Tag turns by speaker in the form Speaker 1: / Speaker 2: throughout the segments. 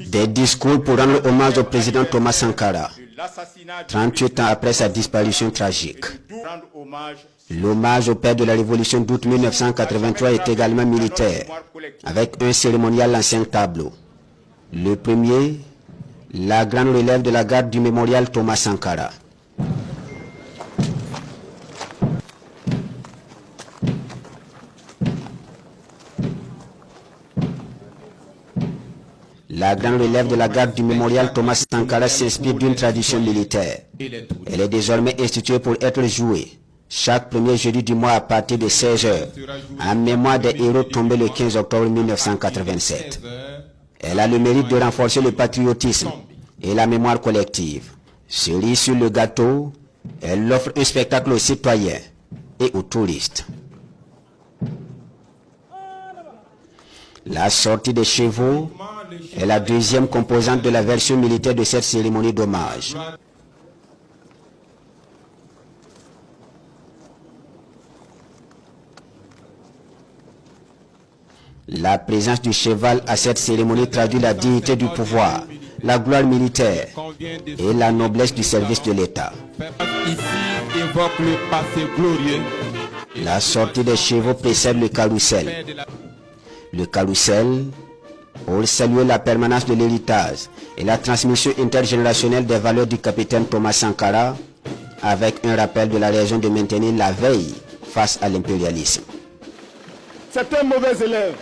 Speaker 1: Des discours pour rendre hommage au président Thomas Sankara, 38 ans après sa disparition tragique. L'hommage au père de la révolution d'août 1983 est également militaire, avec un cérémonial en 5 tableaux. Le premier, la grande relève de la garde du mémorial Thomas Sankara. La grande relève de la garde du mémorial Thomas Sankara s'inspire d'une tradition militaire. Elle est désormais instituée pour être jouée chaque premier jeudi du mois à partir de 16 h, en mémoire des héros tombés le 15 octobre 1987. Elle a le mérite de renforcer le patriotisme et la mémoire collective. Cerise sur le gâteau, elle offre un spectacle aux citoyens et aux touristes. La sortie des chevaux est la deuxième composante de la version militaire de cette cérémonie d'hommage. La présence du cheval à cette cérémonie traduit la dignité du pouvoir, la gloire militaire et la noblesse du service de l'État. La sortie des chevaux précède le carrousel. Le carrousel, pour saluer la permanence de l'héritage et la transmission intergénérationnelle des valeurs du capitaine Thomas Sankara, avec un rappel de la raison de maintenir la veille face à l'impérialisme.
Speaker 2: C'est un mauvais élève.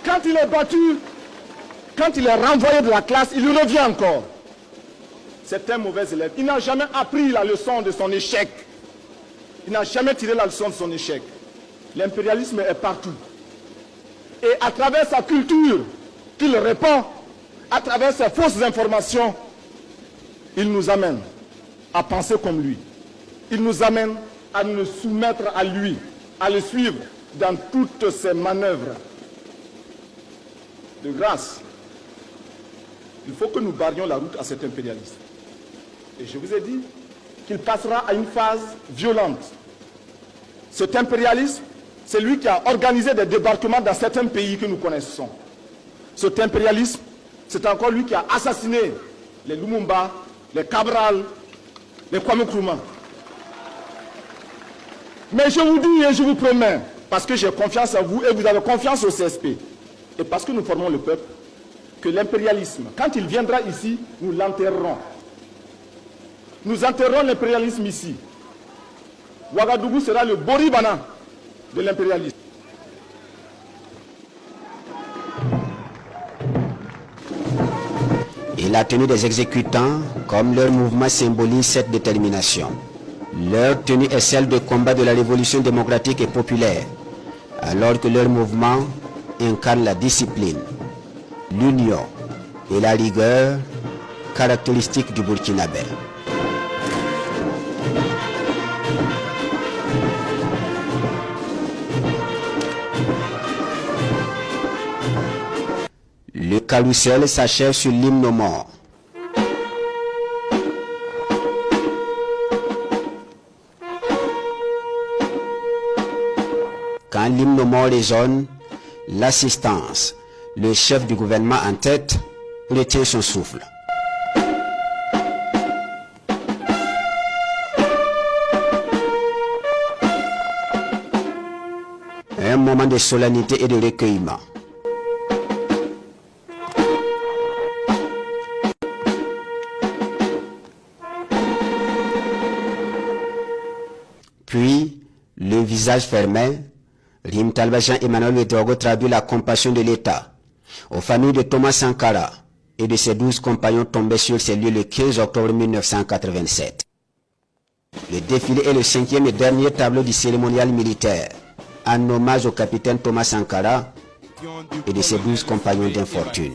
Speaker 2: Quand il est battu, quand il est renvoyé de la classe, il revient encore. C'est un mauvais élève. Il n'a jamais appris la leçon de son échec. Il n'a jamais tiré la leçon de son échec. L'impérialisme est partout. Et à travers sa culture qu'il répand, à travers ses fausses informations, il nous amène à penser comme lui. Il nous amène à nous soumettre à lui, à le suivre dans toutes ses manœuvres. De grâce, il faut que nous barrions la route à cet impérialisme. Et je vous ai dit qu'il passera à une phase violente. Cet impérialisme, c'est lui qui a organisé des débarquements dans certains pays que nous connaissons. Cet impérialisme, c'est encore lui qui a assassiné les Lumumba, les Cabral, les Kwame Nkrumah. Mais je vous dis et je vous promets, parce que j'ai confiance en vous et vous avez confiance au CSP, et parce que nous formons le peuple, que l'impérialisme, quand il viendra ici, nous l'enterrerons. Nous enterrerons l'impérialisme ici. Ouagadougou sera le Boribana de l'impérialisme.
Speaker 1: Et la tenue des exécutants, comme leur mouvement, symbolise cette détermination. Leur tenue est celle de combat de la révolution démocratique et populaire, alors que leur mouvement incarne la discipline, l'union et la rigueur caractéristiques du Burkinabé. Le carrousel s'achève sur l'hymne aux morts. Quand l'hymne aux morts résonne, l'assistance, le chef du gouvernement en tête, retient son souffle. Un moment de solennité et de recueillement. Puis, le visage fermé, Rim Talba Jean-Emmanuel Ouedraogo traduit la compassion de l'État aux familles de Thomas Sankara et de ses 12 compagnons tombés sur ces lieux le 15 octobre 1987. Le défilé est le 5e et dernier tableau du cérémonial militaire, en hommage au capitaine Thomas Sankara et de ses 12 compagnons d'infortune.